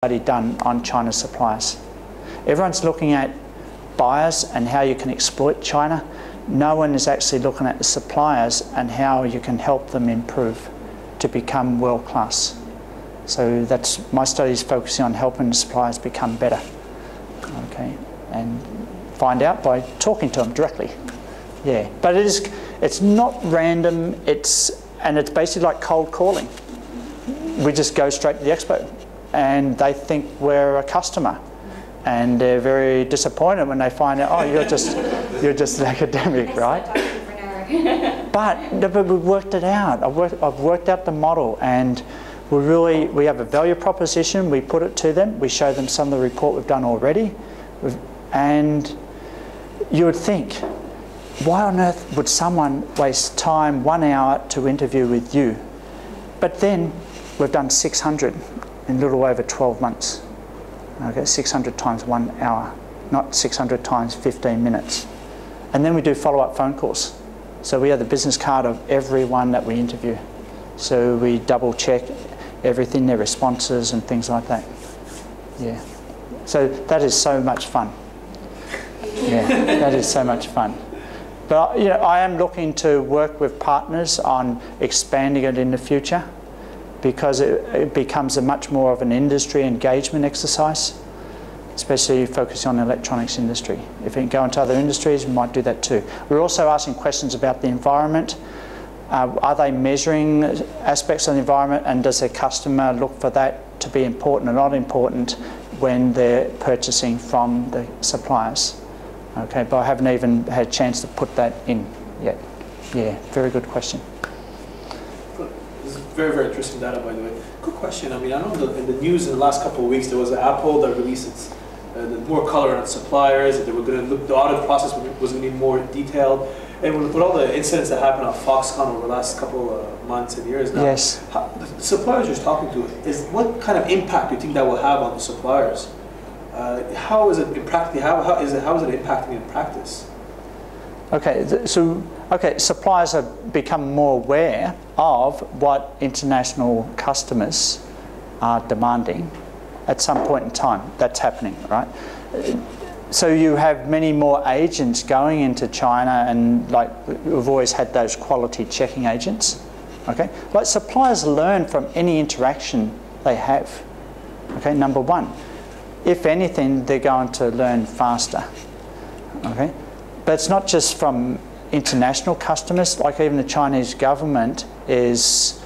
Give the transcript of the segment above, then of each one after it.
study done on China's suppliers. Everyone's looking at buyers and how you can exploit China. No one is actually looking at the suppliers and how you can help them improve to become world class. So that's my study is focusing on helping the suppliers become better. Okay, and find out by talking to them directly. Yeah, but it's not random. It's basically like cold calling. We just go straight to the expo, and they think we're a customer, and they're very disappointed when they find out, oh, you're just an academic, right? But we've worked it out. I've worked out the model, and we have a value proposition. We put it to them. We show them some of the report we've done already, and you would think, why on earth would someone waste time 1 hour to interview with you? But then we've done 600 in a little over 12 months. Okay, 600 times 1 hour, not 600 times 15 minutes. And then we do follow-up phone calls. So we have the business card of everyone that we interview. So we double check everything, their responses and things like that. Yeah. So that is so much fun. Yeah, that is so much fun. But you know, I am looking to work with partners on expanding it in the future, because it becomes a much more of an industry engagement exercise, especially focusing on the electronics industry. If we can go into other industries, we might do that too. We're also asking questions about the environment. Are they measuring aspects of the environment, and does their customer look for that to be important or not important when they're purchasing from the suppliers? Okay, but I haven't even had a chance to put that in yet. Yeah, very good question. This is very, very interesting data, by the way. Good question. I mean, I know in the news in the last couple of weeks, there was Apple that released its more color on its suppliers, that they were going to look, the audit process was going to be more detailed. And with all the incidents that happened on Foxconn over the last couple of months and years now, yes. The suppliers you're talking to, what kind of impact do you think that will have on the suppliers? How is it in practice? How is it impacting in practice? Okay, suppliers have become more aware of what international customers are demanding at some point in time. That's happening, right? So you have many more agents going into China, and like we've always had those quality checking agents. Okay, like suppliers learn from any interaction they have. Okay, number one. If anything, they're going to learn faster. Okay, but it's not just from international customers. Like even the Chinese government is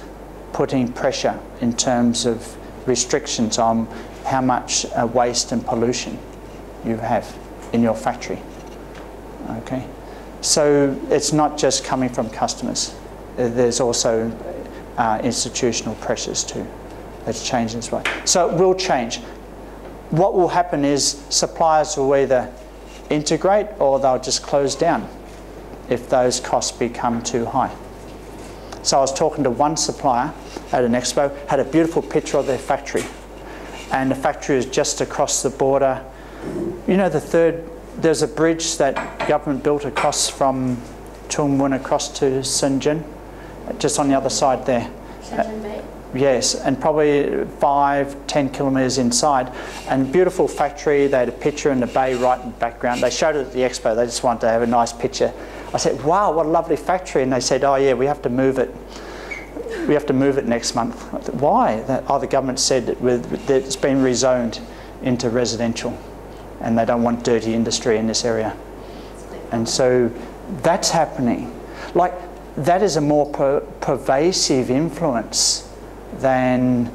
putting pressure in terms of restrictions on how much waste and pollution you have in your factory. Okay, so it's not just coming from customers. There's also institutional pressures too. That's changing as well. So it will change. What will happen is suppliers will either integrate or they'll just close down if those costs become too high. So I was talking to one supplier at an expo, had a beautiful picture of their factory, and the factory is just across the border. You know, there's a bridge that government built across from Chungmun across to Shenzhen, just on the other side there. Shenzhen Bay? Yes, and probably 5–10 kilometres inside, and beautiful factory. They had a picture in the bay right in the background. They showed it at the expo. They just wanted to have a nice picture. I said, wow, what a lovely factory. And they said, oh yeah, we have to move it. We have to move it next month. I said, why? The government said that it's been rezoned into residential, and they don't want dirty industry in this area. And so that's happening. Like, that is a more pervasive influence than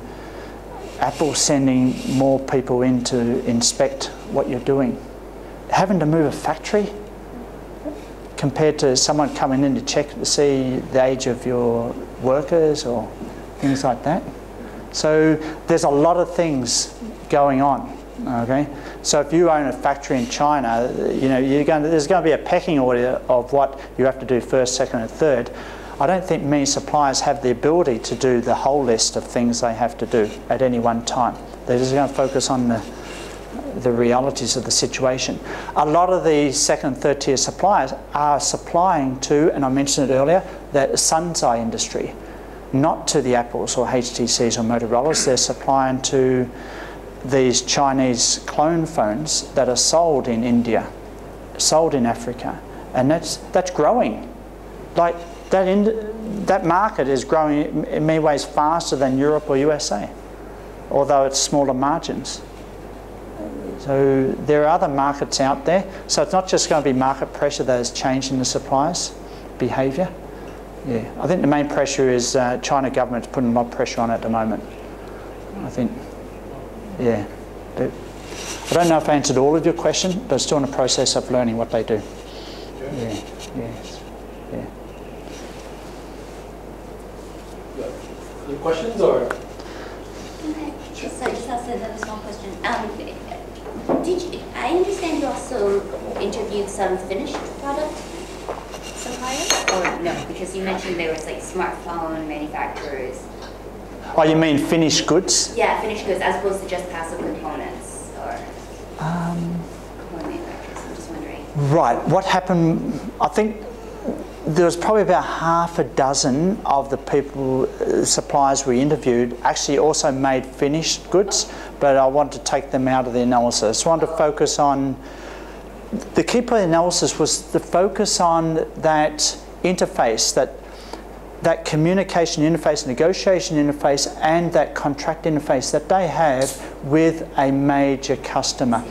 Apple sending more people in to inspect what you're doing. Having to move a factory compared to someone coming in to check to see the age of your workers or things like that. So there's a lot of things going on. Okay, so if you own a factory in China, you know there's going to be a pecking order of what you have to do first, second, and third. I don't think many suppliers have the ability to do the whole list of things they have to do at any one time. They're just going to focus on the realities of the situation. A lot of the second and third tier suppliers are supplying to, and I mentioned it earlier, the Sunzai industry, not to the Apples or HTCs or Motorola's. They're supplying to these Chinese clone phones that are sold in India, sold in Africa, and that's growing. Like that market is growing in many ways faster than Europe or USA, although it's smaller margins. So there are other markets out there. So it's not just going to be market pressure that is changing the suppliers' behaviour. Yeah, I think the main pressure is China government's putting a lot of pressure on it at the moment. I think, yeah. I don't know if I answered all of your question, but still in the process of learning what they do. Yeah, yes, yeah. Other questions or? Okay, so I just asked another small question. I understand you also interviewed some finished product suppliers, or no? Because you mentioned there was like smartphone manufacturers. Oh, you mean finished goods? Yeah, finished goods as opposed to just passive components or component manufacturers. I'm just wondering. Right. What happened? I think there was probably about half a dozen of the people, suppliers we interviewed, actually also made finished goods, but I wanted to take them out of the analysis. I wanted to focus on, the key part of the analysis was the focus on that interface, that communication interface, negotiation interface, and that contract interface that they have with a major customer.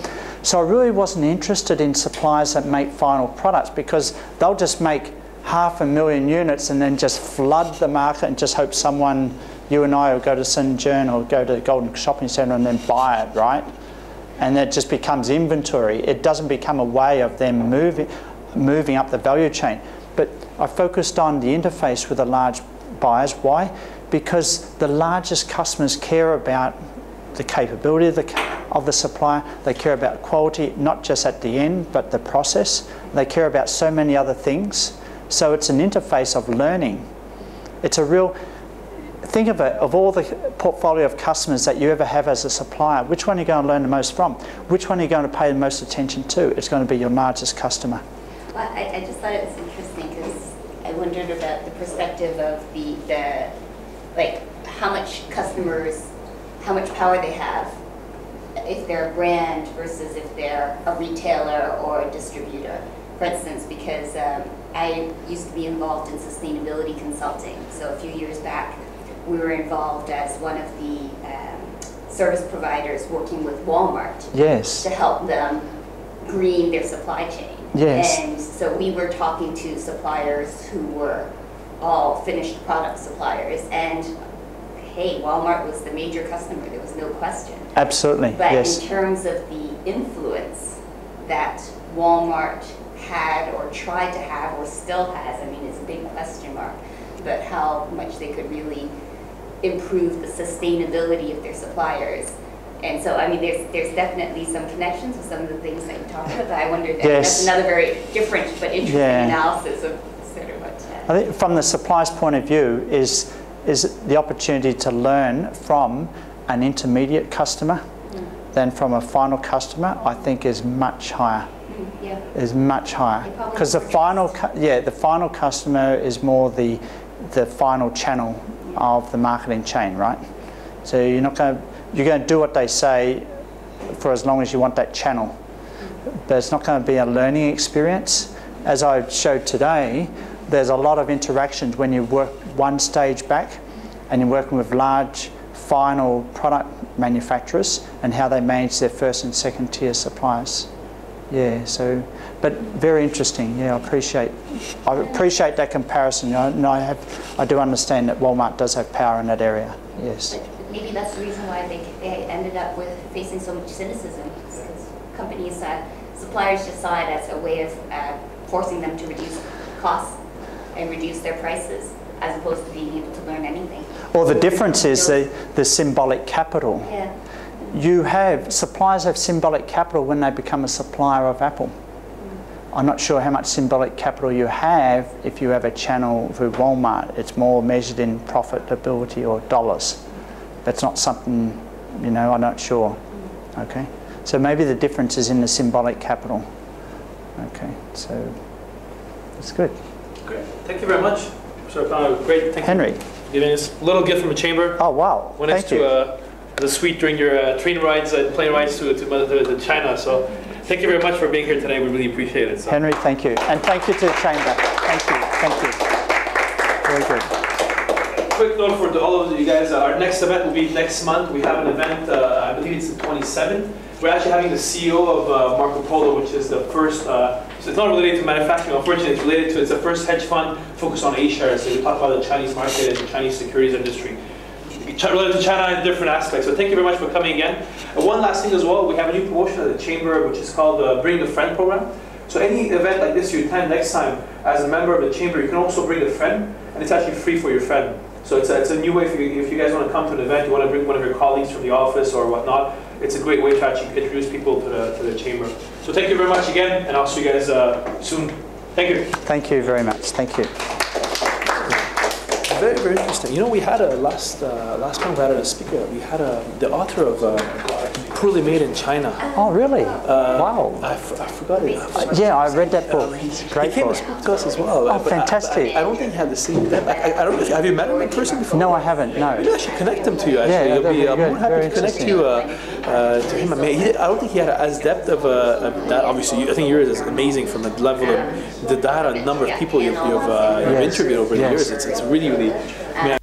So I really wasn't interested in suppliers that make final products, because they'll just make 500,000 units and then just flood the market and just hope someone, you and I, will go to Shenzhen or go to the Golden Shopping Centre and then buy it, right? And it just becomes inventory. It doesn't become a way of them moving up the value chain. But I focused on the interface with the large buyers. Why? Because the largest customers care about the capability of the supplier. They care about quality, not just at the end, but the process. They care about so many other things. So it's an interface of learning. It's a real, think of it, of all the portfolio of customers that you ever have as a supplier, which one are you going to learn the most from? Which one are you going to pay the most attention to? It's going to be your largest customer. Well, I just thought it was interesting because I wondered about the perspective of the like how much customers, how much power they have if they're a brand versus if they're a retailer or a distributor. For instance, because I used to be involved in sustainability consulting. So a few years back, we were involved as one of the service providers working with Walmart. Yes. To help them green their supply chain. Yes. And so we were talking to suppliers who were all finished product suppliers, and hey, Walmart was the major customer, there was no question. Absolutely, but yes. in terms of the influence that Walmart had or tried to have or still has, I mean, it's a big question mark, but how much they could really improve the sustainability of their suppliers. And so, I mean, there's definitely some connections with some of the things that you talked about. I wondered that that's another very different but interesting analysis of sort of what. I think from the supplier's point of view is the opportunity to learn from an intermediate customer than from a final customer. I think is much higher. Yeah. Is much higher because the final customer is more the final channel of the marketing chain, right? So you're going to do what they say for as long as you want that channel, but it's not going to be a learning experience. As I showed today, there's a lot of interactions when you work one stage back and you're working with large final product manufacturers and how they manage their first and second tier suppliers. Yeah, so, but very interesting. Yeah, I appreciate that comparison. I do understand that Walmart does have power in that area. Yes. But maybe that's the reason why they ended up with facing so much cynicism, because companies, suppliers just saw it as a way of forcing them to reduce costs and reduce their prices, as opposed to being able to learn anything. Well, the difference is the symbolic capital. Yeah. Suppliers have symbolic capital when they become a supplier of Apple. I'm not sure how much symbolic capital you have if you have a channel through Walmart. It's more measured in profitability or dollars. That's not something, I'm not sure. Okay, so maybe the difference is in the symbolic capital. Okay, so that's good. Great, thank you very much. So great, thank Henry. you for giving us a little gift from the chamber. Oh wow, Thank you. the suite during your train rides and plane rides to China. So thank you very much for being here today. We really appreciate it. So. Henry, thank you. And thank you to the Chamber. Thank you. Thank you. Very good. Quick note for all of you guys, our next event will be next month. We have an event, I believe it's the 27th. We're actually having the CEO of Marco Polo, which is the first, so it's not related to manufacturing, unfortunately, it's related to, it's the first hedge fund focused on A-shares. So we talk about the Chinese market and the Chinese securities industry. Related to China in different aspects. So thank you very much for coming again. And one last thing as well, we have a new promotion at the Chamber, which is called Bring a Friend program. So any event like this you attend next time, as a member of the Chamber, you can also bring a friend, and it's actually free for your friend. So it's a new way if you guys want to come to an event, you want to bring one of your colleagues from the office or whatnot, it's a great way to actually introduce people to the Chamber. So thank you very much again, and I'll see you guys soon. Thank you. Thank you very much. Thank you. Very, very interesting. You know, we had a last time we had a speaker. We had the author of Poorly Made in China. Oh, really? Wow. I forgot it. Yeah, I read that book. Great He came book. and spoke to us as well. Oh, fantastic. I don't think he had the same. I don't know. Have you met him in person before? No, I haven't. No. Maybe I should connect him to you. Actually, Yeah, You'll be that'd be more good. happy Very to connect interesting. you to him. I mean, I don't think he had as depth of that. Obviously, I think yours is amazing from the level of the data, number of people you've interviewed over the Yes. years. It's really, really. I mean,